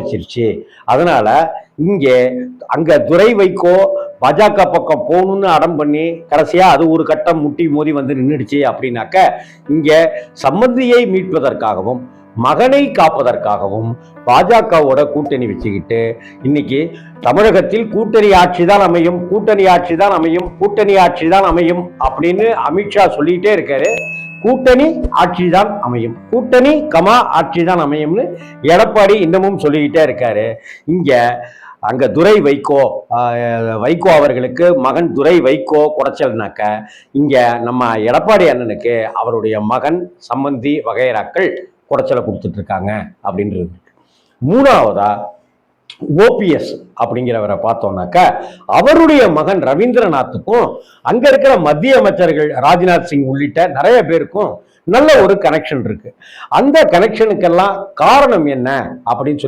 வச்சிருச்சு. அதனால இங்கே அங்க துரை வைகோ பாஜக பக்கம் போகணும்னு அடம் பண்ணி கடைசியா அது ஒரு கட்டம் முட்டி மோதி வந்து நின்றுடுச்சு. அப்படின்னாக்க இங்க சம்பந்தியை மீட்பதற்காகவும் மகனை காப்பதற்காகவும் பாஜகவோட கூட்டணி வச்சுக்கிட்டு இன்னைக்கு தமிழகத்தில் கூட்டணி ஆட்சி தான் அமையும், கூட்டணி ஆட்சி தான் அமையும், கூட்டணி ஆட்சி தான் அமையும் அப்படின்னு அமித்ஷா சொல்லிட்டே இருக்காரு. கூட்டணி ஆட்சி தான் அமையும், கூட்டணி கமா ஆட்சி தான் அமையும்னு எடப்பாடி இன்னமும் சொல்லிக்கிட்டே இருக்காரு. இங்க அங்க துரை வைகோ அவர்களுக்கு மகன் துரை வைகோ குடைச்சல்னாக்க இங்க நம்ம எடப்பாடி அண்ணனுக்கு அவருடைய மகன் சம்பந்தி வகைராக்கள் குடைச்சலை கொடுத்துட்டு இருக்காங்க அப்படின்றது. மூணாவதா ஓபிஎஸ் அப்படிங்கிறவரை பார்த்தோம்னாக்க அவருடைய மகன் ரவீந்திரநாத்துக்கும் அங்க இருக்கிற மத்திய அமைச்சர்கள் ராஜ்நாத் சிங் உள்ளிட்ட நிறைய பேருக்கும் நல்ல ஒரு கனெக்ஷன் இருக்கு. அந்த கனெக்ஷனுக்கெல்லாம் காரணம் என்ன அப்படின்னு